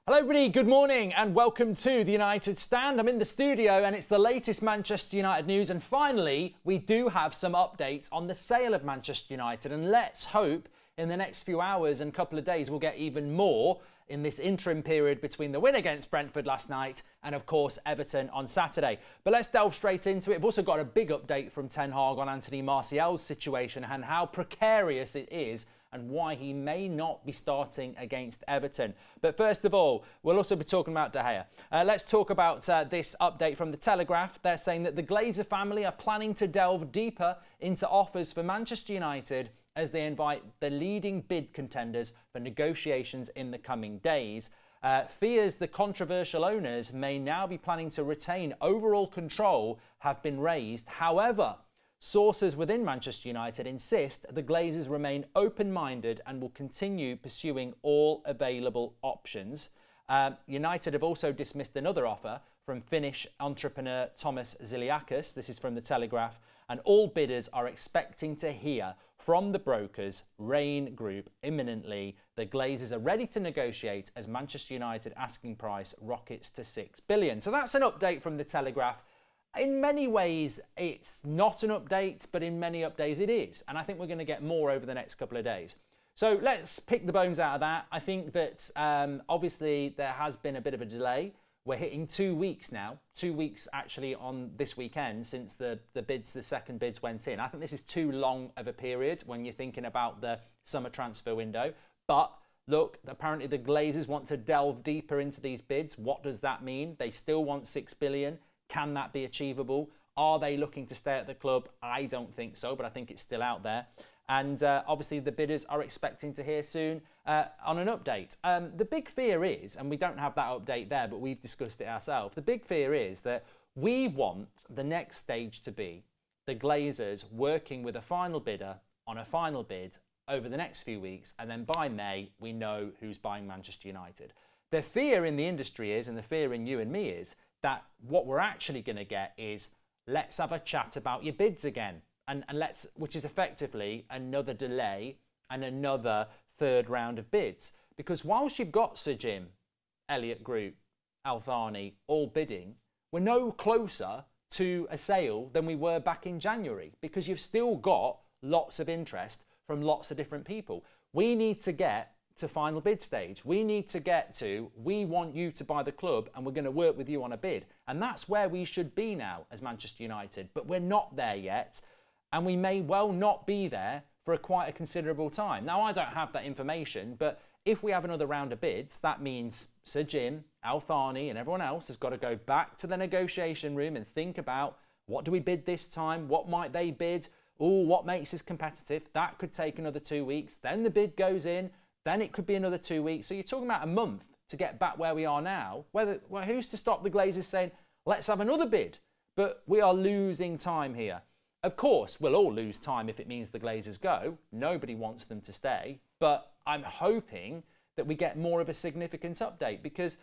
Hello everybody, good morning and welcome to the United Stand. I'm in the studio and it's the latest Manchester United news, and finally we do have some updates on the sale of Manchester United, and let's hope in the next few hours and couple of days we'll get even more in this interim period between the win against Brentford last night and of course Everton on Saturday. But let's delve straight into it. We've also got a big update from Ten Hag on Anthony Martial's situation and how precarious it is and why he may not be starting against Everton. But first of all, we'll also be talking about De Gea. Let's talk about this update from The Telegraph. They're saying that the Glazer family are planning to delve deeper into offers for Manchester United as they invite the leading bid contenders for negotiations in the coming days. Fears the controversial owners may now be planning to retain overall control have been raised. However, sources within Manchester United insist the Glazers remain open-minded and will continue pursuing all available options. United have also dismissed another offer from Finnish entrepreneur Thomas Ziliakis. This is from The Telegraph. And all bidders are expecting to hear from the brokers Rain Group imminently. The Glazers are ready to negotiate as Manchester United asking price rockets to $6 billion. So that's an update from The Telegraph. In many ways, it's not an update, but in many updates it is. And I think we're going to get more over the next couple of days. So let's pick the bones out of that. I think that obviously there has been a bit of a delay. We're hitting 2 weeks now, 2 weeks actually on this weekend since the second bids went in. I think this is too long of a period when you're thinking about the summer transfer window. But look, apparently the Glazers want to delve deeper into these bids. What does that mean? They still want $6 billion. Can that be achievable? Are they looking to stay at the club? I don't think so, but I think it's still out there. And obviously the bidders are expecting to hear soon on an update. The big fear is, and we don't have that update there, but we've discussed it ourselves. The big fear is that we want the next stage to be the Glazers working with a final bidder on a final bid over the next few weeks. And then by May, we know who's buying Manchester United. The fear in the industry is, and the fear in you and me is, that what we're actually going to get is, let's have a chat about your bids again. And let's, which is effectively another delay and another third round of bids. Because whilst you've got Sir Jim, Elliott Group, Al Thani all bidding, we're no closer to a sale than we were back in January, because you've still got lots of interest from lots of different people. We need to get to final bid stage. We need to get to, we want you to buy the club and we're going to work with you on a bid. And that's where we should be now as Manchester United. But we're not there yet. And we may well not be there for quite a considerable time. Now, I don't have that information, but if we have another round of bids, that means Sir Jim, Al Thani and everyone else has got to go back to the negotiation room and think about, what do we bid this time? What might they bid? Oh, what makes us competitive? That could take another 2 weeks. Then the bid goes in. Then it could be another 2 weeks. So you're talking about a month to get back where we are now. Well, who's to stop the Glazers saying, let's have another bid? But we are losing time here. Of course, we'll all lose time if it means the Glazers go. Nobody wants them to stay. But I'm hoping that we get more of a significant update, because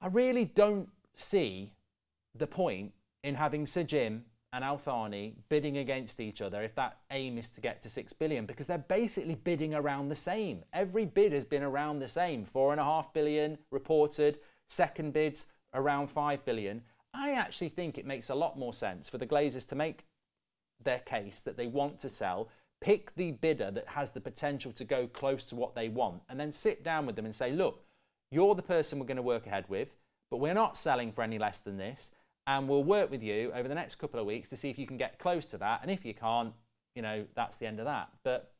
I really don't see the point in having Sir Jim and Al Thani bidding against each other if that aim is to get to $6 billion, because they're basically bidding around the same. Every bid has been around the same. $4.5 billion reported, second bids around $5 billion. I actually think it makes a lot more sense for the Glazers to make their case that they want to sell, pick the bidder that has the potential to go close to what they want, and then sit down with them and say, look, you're the person we're going to work ahead with, but we're not selling for any less than this. And we'll work with you over the next couple of weeks to see if you can get close to that. And if you can't, you know, that's the end of that. But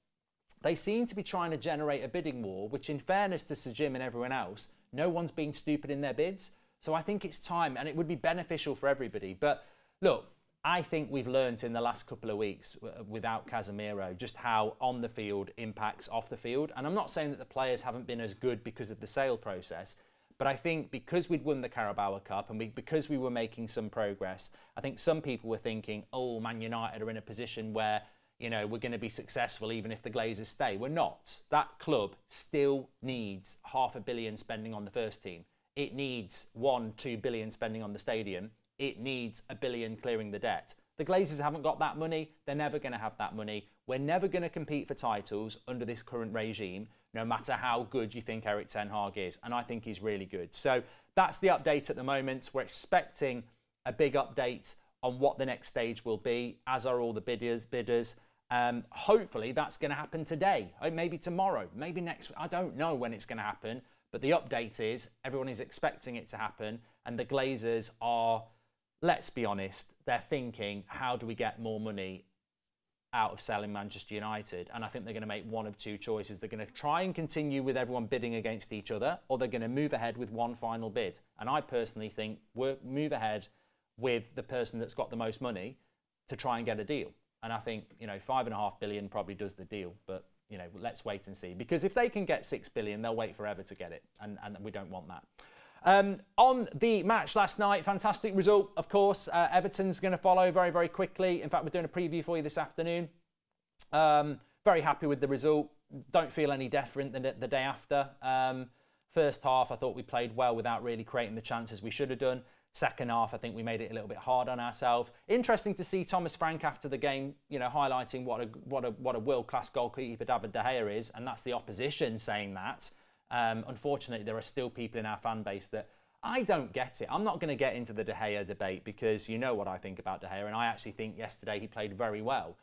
they seem to be trying to generate a bidding war, which in fairness to Sir Jim and everyone else, no one's been stupid in their bids. So I think it's time, and it would be beneficial for everybody. But look, I think we've learnt in the last couple of weeks without Casemiro just how on the field impacts off the field. And I'm not saying that the players haven't been as good because of the sale process. But I think because we'd won the Carabao Cup and because we were making some progress, I think some people were thinking, oh, Man United are in a position where, you know, we're going to be successful even if the Glazers stay. We're not. That club still needs $500 million spending on the first team. It needs $1-2 billion spending on the stadium. It needs $1 billion clearing the debt. The Glazers haven't got that money. They're never going to have that money. We're never going to compete for titles under this current regime. no matter how good you think Erik ten Hag is. And I think he's really good. So that's the update at the moment. We're expecting a big update on what the next stage will be, as are all the bidders. Hopefully that's going to happen today, maybe tomorrow, maybe next week. I don't know when it's going to happen, but the update is everyone is expecting it to happen, and the Glazers are, let's be honest, they're thinking, how do we get more money out of selling Manchester United? And I think they're going to make one of two choices. They're going to try and continue with everyone bidding against each other, or they're going to move ahead with one final bid. And I personally think we'll move ahead with the person that's got the most money to try and get a deal. And I think, you know, £5.5 billion probably does the deal, but, you know, let's wait and see. Because if they can get £6 billion, they'll wait forever to get it, and we don't want that. On the match last night, fantastic result, of course. Everton's going to follow very, very quickly. In fact, we're doing a preview for you this afternoon. Very happy with the result. Don't feel any different than the day after. First half, I thought we played well without really creating the chances we should have done. Second half, I think we made it a little bit hard on ourselves. Interesting to see Thomas Frank after the game, you know, highlighting what a world-class goalkeeper David De Gea is, and that's the opposition saying that. Unfortunately, there are still people in our fan base that I don't get it. I'm not going to get into the De Gea debate because you know what I think about De Gea, and I actually think yesterday he played very well.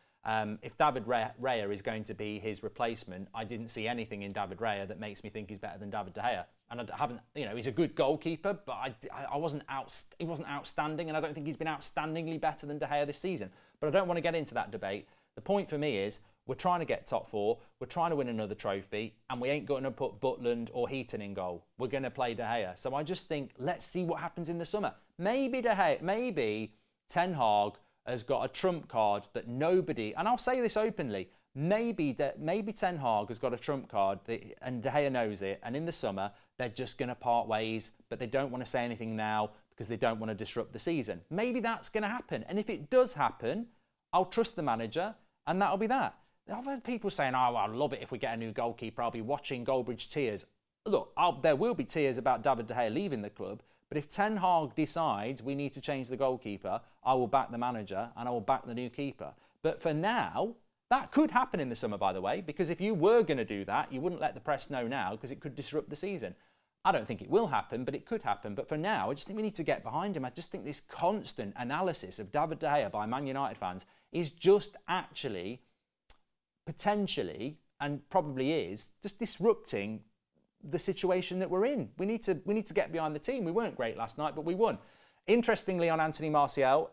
If David Raya is going to be his replacement, I didn't see anything in David Raya that makes me think he's better than David De Gea. And I haven't, you know, he's a good goalkeeper, but he wasn't outstanding, and I don't think he's been outstandingly better than De Gea this season. But I don't want to get into that debate. The point for me is we're trying to get top four, we're trying to win another trophy, and we ain't going to put Butland or Heaton in goal. We're going to play De Gea. So I just think, let's see what happens in the summer. Maybe maybe Ten Hag has got a trump card that nobody, and I'll say this openly, maybe Ten Hag has got a trump card and De Gea knows it, and in the summer they're just going to part ways, but they don't want to say anything now because they don't want to disrupt the season. Maybe that's going to happen, and if it does happen, I'll trust the manager, and that'll be that. I've heard people saying, oh, I love it if we get a new goalkeeper. I'll be watching Goldbridge tears. Look, there will be tears about David De Gea leaving the club, but if Ten Hag decides we need to change the goalkeeper, I will back the manager and I will back the new keeper. But for now, that could happen in the summer, by the way, because if you were going to do that, you wouldn't let the press know now because it could disrupt the season. I don't think it will happen, but it could happen. But for now, I just think we need to get behind him. I just think this constant analysis of David De Gea by Man United fans is just actually potentially, and probably is, just disrupting the situation that we're in. We need to get behind the team. We weren't great last night, but we won. Interestingly, on Anthony Martial,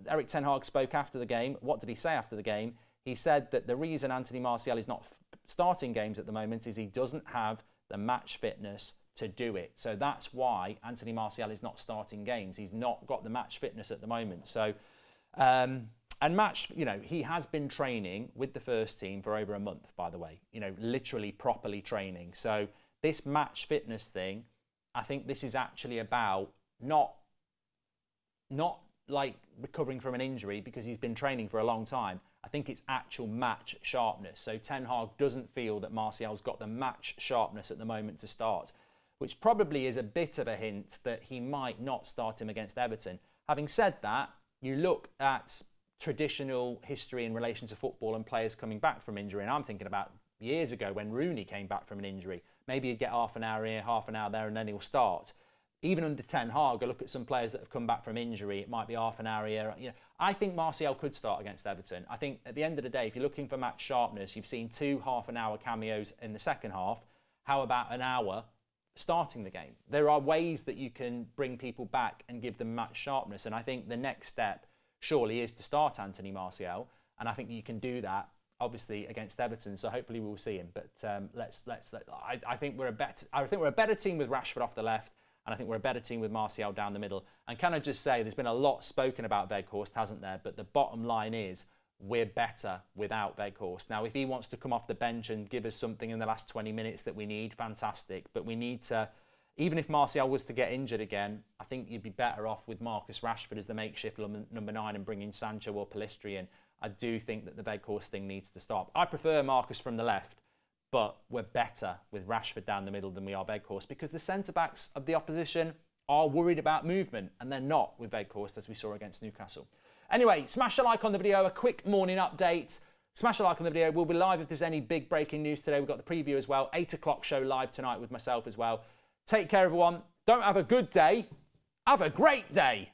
Erik ten Hag spoke after the game. What did he say after the game? He said that the reason Anthony Martial is not starting games at the moment is he doesn't have the match fitness to do it. So that's why Anthony Martial is not starting games. He's not got the match fitness at the moment. So, and match, you know, he has been training with the first team for over a month, by the way, you know, literally properly training. So this match fitness thing, I think this is actually about not like recovering from an injury because he's been training for a long time. I think it's actual match sharpness. So Ten Hag doesn't feel that Martial's got the match sharpness at the moment to start, which probably is a bit of a hint that he might not start him against Everton. Having said that, you look at traditional history in relation to football and players coming back from injury, and I'm thinking about years ago when Rooney came back from an injury. Maybe he'd get half an hour here, half an hour there, and then he'll start. Even under Ten Hag, I look at some players that have come back from injury, it might be half an hour here. You know, I think Martial could start against Everton. I think at the end of the day, if you're looking for match sharpness, you've seen 2 half-an-hour cameos in the second half. How about an hour starting the game? There are ways that you can bring people back and give them match sharpness, and I think the next step surely is to start Anthony Martial, and I think you can do that obviously against Everton. So hopefully we'll see him. But I think we're a better team with Rashford off the left, and I think we're a better team with Martial down the middle. And can I just say, there's been a lot spoken about Weghorst, hasn't there? But the bottom line is we're better without Weghorst. Now, if he wants to come off the bench and give us something in the last 20 minutes that we need, fantastic. But we need to. Even if Martial was to get injured again, I think you'd be better off with Marcus Rashford as the makeshift number 9 and bringing Sancho or Pellistri in. I do think that the Weghorst thing needs to stop. I prefer Marcus from the left, but we're better with Rashford down the middle than we are Weghorst because the centre-backs of the opposition are worried about movement, and they're not with Weghorst, as we saw against Newcastle. Anyway, smash a like on the video, a quick morning update. Smash a like on the video. We'll be live if there's any big breaking news today. We've got the preview as well. 8 o'clock show live tonight with myself as well. Take care, everyone. Don't have a good day. Have a great day.